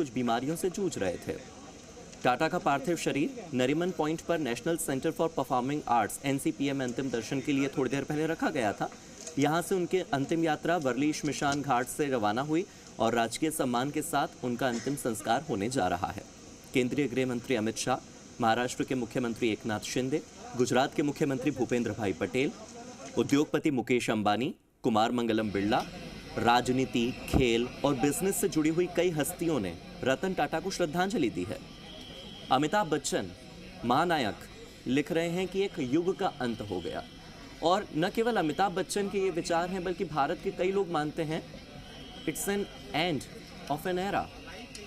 कुछ बीमारियों से जूझ रहे थे। टाटा का पार्थिव शरीर नरीमन पॉइंट पर national centre for performing arts (NCPA) में अंतिम दर्शन के लिए थोड़ी देर पहले रखा गया था। यहां से उनकी अंतिम यात्रा वर्ली श्मशान घाट से रवाना हुई और राजकीय सम्मान के साथ उनका अंतिम संस्कार होने जा रहा है। केंद्रीय गृह मंत्री अमित शाह, महाराष्ट्र के मुख्यमंत्री एकनाथ शिंदे, गुजरात के मुख्यमंत्री भूपेंद्र भाई पटेल, उद्योगपति मुकेश अंबानी, कुमार मंगलम बिरला, राजनीति, खेल और बिजनेस से जुड़ी हुई कई हस्तियों ने रतन टाटा को श्रद्धांजलि दी है। अमिताभ बच्चन, महानायक, लिख रहे हैं कि एक युग का अंत हो गया। और न केवल अमिताभ बच्चन के ये विचार हैं, बल्कि भारत के कई लोग मानते हैं it's an end of an era.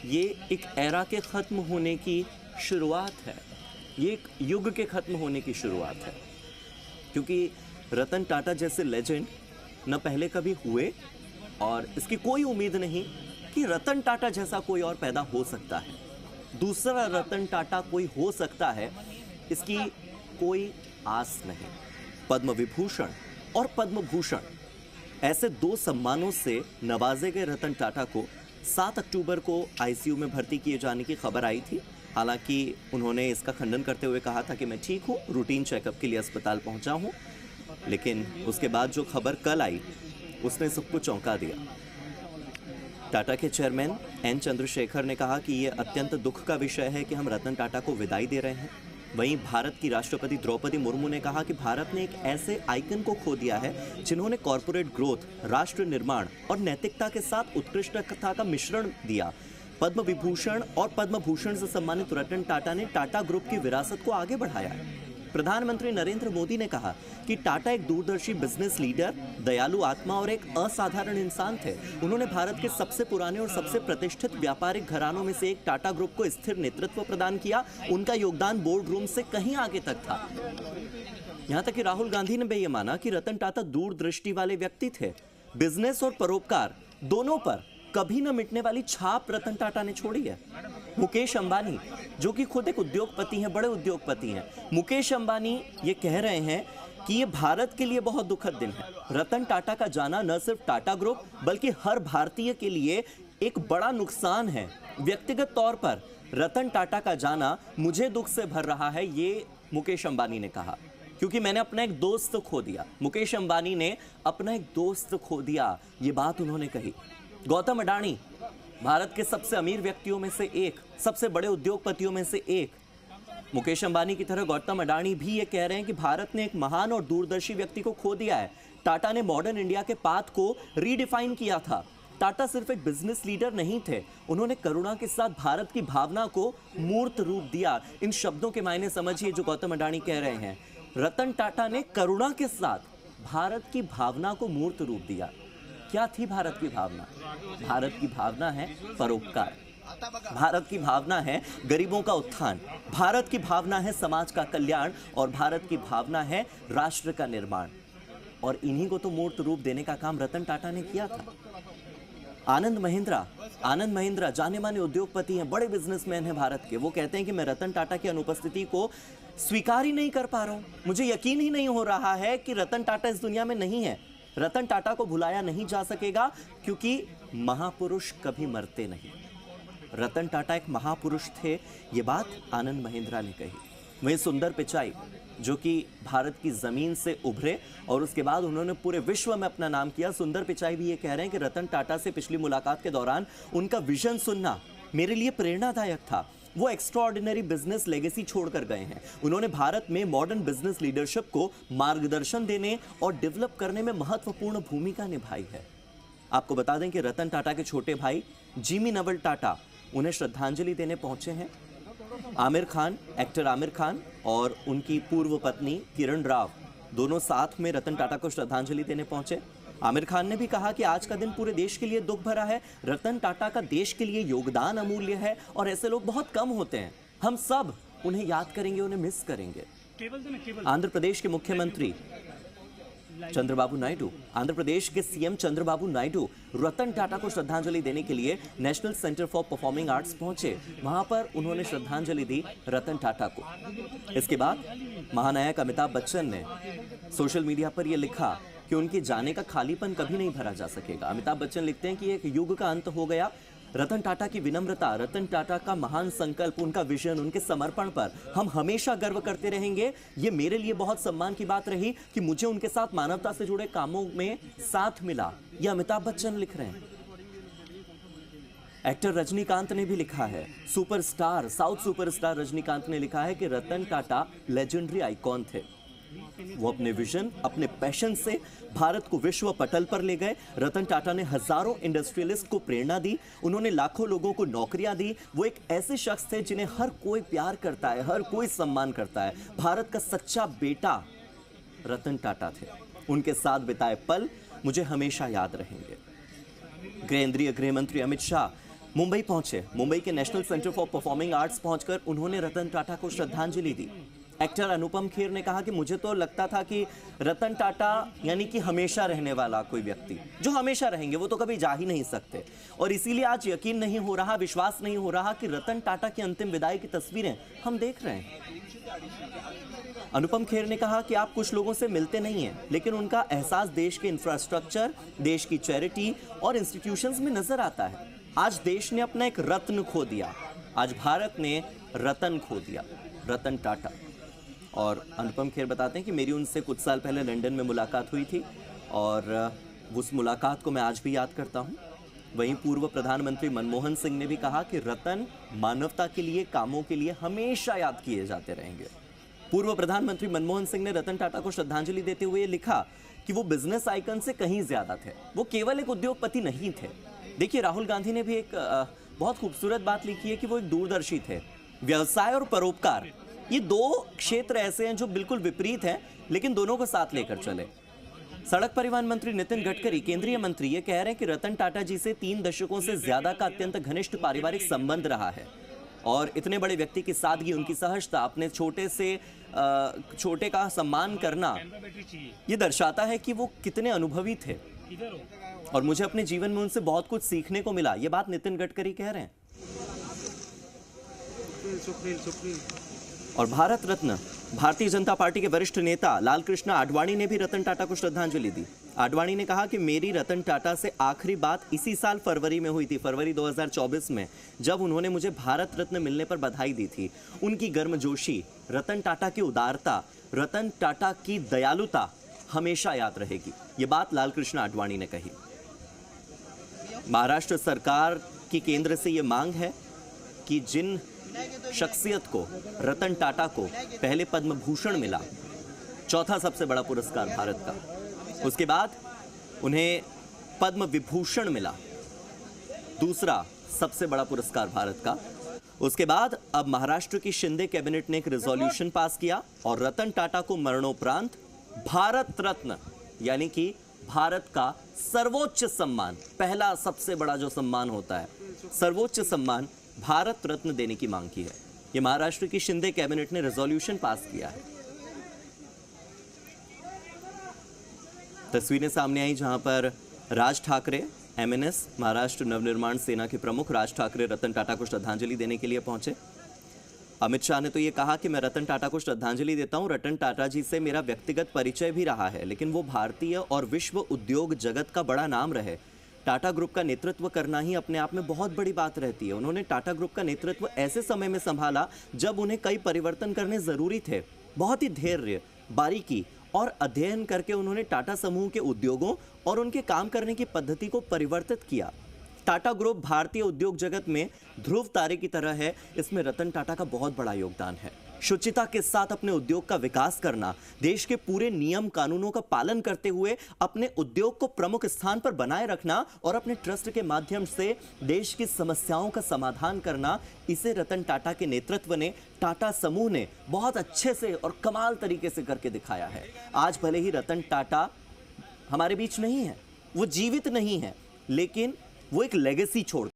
ये एक एरा के ख़त्म होने की शुरुआत है, ये एक युग के ख़त्म होने की शुरुआत है, क्योंकि रतन टाटा जैसे लेजेंड न पहले कभी हुए और इसकी कोई उम्मीद नहीं कि रतन टाटा जैसा कोई और पैदा हो सकता है। दूसरा रतन टाटा कोई हो सकता है, इसकी कोई आस नहीं। पद्म विभूषण और पद्म भूषण ऐसे दो सम्मानों से नवाजे गए रतन टाटा को 7 अक्टूबर को ICU में भर्ती किए जाने की खबर आई थी। हालांकि उन्होंने इसका खंडन करते हुए कहा था कि मैं ठीक हूँ, रूटीन चेकअप के लिए अस्पताल पहुंचा हूँ। लेकिन उसके बाद जो खबर कल आई उसने सबको चौंका दिया। टाटा के चेयरमैन N चंद्रशेखर ने कहा कि यह अत्यंत दुख का विषय है कि हम रतन टाटा को विदाई दे रहे हैं। वहीं भारत की राष्ट्रपति द्रौपदी मुर्मू ने कहा कि भारत ने एक ऐसे आइकन को खो दिया है जिन्होंने कॉरपोरेट ग्रोथ, राष्ट्र निर्माण और नैतिकता के साथ उत्कृष्टता का मिश्रण दिया। पद्म विभूषण और पद्म भूषण से सम्मानित रतन टाटा ने टाटा ग्रुप की विरासत को आगे बढ़ाया। प्रधानमंत्री नरेंद्र मोदी ने कहा कि टाटा एक दूरदर्शी बिजनेस लीडर, दयालु आत्मा और एक असाधारण इंसान थे। उन्होंने भारत के सबसे पुराने और सबसे प्रतिष्ठित व्यापारिक घरानों में से एक टाटा ग्रुप को स्थिर नेतृत्व प्रदान किया। उनका योगदान बोर्ड रूम से कहीं आगे तक था। यहां तक कि राहुल गांधी ने भी ये माना कि रतन टाटा दूरदृष्टि वाले व्यक्ति थे। बिजनेस और परोपकार दोनों पर कभी न मिटने वाली छाप रतन टाटा ने छोड़ी है। मुकेश अंबानी, जो कि खुद एक उद्योगपति हैं, बड़े उद्योगपति हैं, मुकेश अंबानी ये कह रहे हैं कि ये भारत के लिए बहुत दुखद दिन है। रतन टाटा का जाना न सिर्फ टाटा ग्रुप बल्कि हर भारतीय के लिए एक बड़ा नुकसान है। व्यक्तिगत तौर पर रतन टाटा का जाना मुझे दुख से भर रहा है, ये मुकेश अंबानी ने कहा, क्योंकि मैंने अपना एक दोस्त खो दिया। मुकेश अंबानी ने अपना एक दोस्त खो दिया, ये बात उन्होंने कही। गौतम अडानी, भारत के सबसे अमीर व्यक्तियों में से एक, सबसे बड़े उद्योगपतियों में से एक। मुकेश अंबानी की तरह गौतम अडानी भी ये कह रहे हैं कि भारत ने एक महान और दूरदर्शी व्यक्ति को खो दिया है। टाटा ने मॉडर्न इंडिया के पाथ को रीडिफाइन किया था। टाटा सिर्फ एक बिजनेस लीडर नहीं थे, उन्होंने करुणा के साथ भारत की भावना को मूर्त रूप दिया। इन शब्दों के मायने समझिए जो गौतम अडानी कह रहे हैं। रतन टाटा ने करुणा के साथ भारत की भावना को मूर्त रूप दिया। क्या थी भारत की भावना? भारत की भावना है परोपकार, भारत की भावना है गरीबों का उत्थान, भारत की भावना है समाज का कल्याण और भारत की भावना है राष्ट्र का निर्माण। और इन्हीं को तो मूर्त रूप देने का काम रतन टाटा ने किया था। आनंद महिंद्रा जाने माने उद्योगपति हैं, बड़े बिजनेसमैन हैं भारत के। वो कहते हैं कि मैं रतन टाटा की अनुपस्थिति को स्वीकार ही नहीं कर पा रहा हूं। मुझे यकीन ही नहीं हो रहा है कि रतन टाटा इस दुनिया में नहीं है। रतन टाटा को भुलाया नहीं जा सकेगा, क्योंकि महापुरुष कभी मरते नहीं। रतन टाटा एक महापुरुष थे, ये बात आनंद महिंद्रा ने कही। वहीं सुंदर पिचाई, जो कि भारत की जमीन से उभरे और उसके बाद उन्होंने पूरे विश्व में अपना नाम किया, सुंदर पिचाई भी ये कह रहे हैं कि रतन टाटा से पिछली मुलाकात के दौरान उनका विजन सुनना मेरे लिए प्रेरणादायक था। वो एक्स्ट्राऑर्डिनरी बिजनेस लेगेसी छोड़कर गए हैं। उन्होंने भारत में मॉडर्न बिजनेस लीडरशिप को मार्गदर्शन देने और डेवलप करने में महत्वपूर्ण भूमिका निभाई है। आपको बता दें कि रतन टाटा के छोटे भाई जिमी नवल टाटा उन्हें श्रद्धांजलि देने पहुंचे हैं। एक्टर आमिर खान और उनकी पूर्व पत्नी किरण राव दोनों साथ में रतन टाटा को श्रद्धांजलि देने पहुंचे। आमिर खान ने भी कहा कि आज का दिन पूरे देश के लिए दुख भरा है। रतन टाटा का देश के लिए योगदान अमूल्य है और ऐसे लोग बहुत कम होते हैं। हम सब उन्हें याद करेंगे, उन्हें मिस करेंगे। आंध्र प्रदेश के मुख्यमंत्री चंद्रबाबू नायडू, आंध्र प्रदेश के CM चंद्रबाबू नायडू रतन टाटा को श्रद्धांजलि देने के लिए national centre for performing arts पहुंचे। वहां पर उन्होंने श्रद्धांजलि दी रतन टाटा को। इसके बाद महानायक अमिताभ बच्चन ने सोशल मीडिया पर यह लिखा कि उनके जाने का खालीपन कभी नहीं भरा जा सकेगा। अमिताभ बच्चन लिखते हैं कि एक युग का अंत हो गया रतन टाटा की विनम्रता, रतन टाटा का महान संकल्प, उनका विजन, उनके समर्पण पर हम हमेशा गर्व करते रहेंगे। ये मेरे लिए बहुत सम्मान की बात रही कि मुझे उनके साथ मानवता से जुड़े कामों में साथ मिला। ये अमिताभ बच्चन लिख रहे हैं। एक्टर रजनीकांत ने भी लिखा है, सुपरस्टार, साउथ सुपरस्टार रजनीकांत ने लिखा है कि रतन टाटा लेजेंडरी आइकॉन थे। वो अपने विजन, अपने पैशन से भारत को विश्व पटल पर ले गए। रतन टाटा ने हजारों इंडस्ट्रियलिस्ट को प्रेरणा दी, उन्होंने लाखों लोगों को नौकरियां दी। वो एक ऐसे शख्स थे जिन्हें हर कोई प्यार करता है, हर कोई सम्मान करता है। भारत का सच्चा बेटा रतन टाटा थे। उनके साथ बिताए पल मुझे हमेशा याद रहेंगे। केंद्रीय गृह मंत्री अमित शाह मुंबई पहुंचे। मुंबई के national centre for performing arts पहुंचकर उन्होंने रतन टाटा को श्रद्धांजलि दी। एक्टर अनुपम खेर ने कहा कि मुझे तो लगता था कि रतन टाटा यानी कि हमेशा रहने वाला कोई व्यक्ति, जो हमेशा रहेंगे, वो तो कभी जा ही नहीं सकते। और इसीलिए आज यकीन नहीं हो रहा, विश्वास नहीं हो रहा कि रतन टाटा की अंतिम विदाई की तस्वीरें हम देख रहे हैं। अनुपम खेर ने कहा कि आप कुछ लोगों से मिलते नहीं हैं, लेकिन उनका एहसास देश के इंफ्रास्ट्रक्चर, देश की चैरिटी और इंस्टीट्यूशंस में नजर आता है। आज देश ने अपना एक रत्न खो दिया, आज भारत ने रतन खो दिया, रतन टाटा। और अनुपम खेर बताते हैं कि मेरी उनसे कुछ साल पहले लंदन में मुलाकात हुई थी और उस मुलाकात को मैं आज भी याद करता हूं। वहीं पूर्व प्रधानमंत्री मनमोहन सिंह ने भी कहा कि रतन मानवता के लिए, कामों के लिए हमेशा याद किए जाते रहेंगे। पूर्व प्रधानमंत्री मनमोहन सिंह ने रतन टाटा को श्रद्धांजलि देते हुए लिखा कि वो बिजनेस आइकन से कहीं ज्यादा थे, वो केवल एक उद्योगपति नहीं थे। देखिए, राहुल गांधी ने भी एक बहुत खूबसूरत बात लिखी है कि वो एक दूरदर्शी थे। व्यवसाय और परोपकार, ये दो क्षेत्र ऐसे हैं जो बिल्कुल विपरीत हैं, लेकिन दोनों को साथ लेकर चले। सड़क परिवहन मंत्री नितिन गडकरी, केंद्रीय मंत्री, ये कह रहे हैं कि रतन टाटा जी से 3 दशकों से ज्यादा का अत्यंत घनिष्ठ पारिवारिक संबंध रहा है और इतने बड़े व्यक्ति की सादगी, उनकी सहजता, अपने छोटे का सम्मान करना, ये दर्शाता है कि वो कितने अनुभवी थे और मुझे अपने जीवन में उनसे बहुत कुछ सीखने को मिला। ये बात नितिन गडकरी कह रहे हैं। और भारत रत्न भारतीय जनता पार्टी के वरिष्ठ नेता लालकृष्ण आडवाणी ने भी रतन टाटा को श्रद्धांजलि दी। आडवाणी ने कहा कि मेरी रतन टाटा से आखिरी बात इसी साल फरवरी में हुई थी, फरवरी 2024 में, जब उन्होंने मुझे भारत रत्न मिलने पर बधाई दी थी। उनकी गर्मजोशी, रतन टाटा की उदारता, रतन टाटा की दयालुता हमेशा याद रहेगी। ये बात लालकृष्ण आडवाणी ने कही। महाराष्ट्र सरकार की केंद्र से ये मांग है कि जिन शख्सियत को, रतन टाटा को पहले पद्म भूषण मिला, चौथा सबसे बड़ा पुरस्कार भारत का, उसके बाद उन्हें पद्म विभूषण मिला, दूसरा सबसे बड़ा पुरस्कार भारत का, उसके बाद अब महाराष्ट्र की शिंदे कैबिनेट ने एक रेजोल्यूशन पास किया और रतन टाटा को मरणोपरांत भारत रत्न यानी कि भारत का सर्वोच्च सम्मान, पहला सबसे बड़ा जो सम्मान होता है, सर्वोच्च सम्मान भारत रत्न देने की मांग की है। ये महाराष्ट्र की शिंदे कैबिनेट ने रेजोल्यूशन पास किया है। तस्वीरें सामने आई जहां पर राज ठाकरे, एमएनएस, महाराष्ट्र नवनिर्माण सेना के प्रमुख राज ठाकरे रतन टाटा को श्रद्धांजलि देने के लिए पहुंचे। अमित शाह ने तो ये कहा कि मैं रतन टाटा को श्रद्धांजलि देता हूं। रतन टाटा जी से मेरा व्यक्तिगत परिचय भी रहा है, लेकिन वो भारतीय और विश्व उद्योग जगत का बड़ा नाम रहे। टाटा ग्रुप का नेतृत्व करना ही अपने आप में बहुत बड़ी बात रहती है। उन्होंने टाटा ग्रुप का नेतृत्व ऐसे समय में संभाला जब उन्हें कई परिवर्तन करने जरूरी थे। बहुत ही धैर्य, बारीकी और अध्ययन करके उन्होंने टाटा समूह के उद्योगों और उनके काम करने की पद्धति को परिवर्तित किया। टाटा ग्रुप भारतीय उद्योग जगत में ध्रुव तारे की तरह है, इसमें रतन टाटा का बहुत बड़ा योगदान है। शुचिता के साथ अपने उद्योग का विकास करना, देश के पूरे नियम कानूनों का पालन करते हुए अपने उद्योग को प्रमुख स्थान पर बनाए रखना और अपने ट्रस्ट के माध्यम से देश की समस्याओं का समाधान करना, इसे रतन टाटा के नेतृत्व ने, टाटा समूह ने बहुत अच्छे से और कमाल तरीके से करके दिखाया है। आज भले ही रतन टाटा हमारे बीच नहीं है, वो जीवित नहीं है, लेकिन वो एक लेगेसी छोड़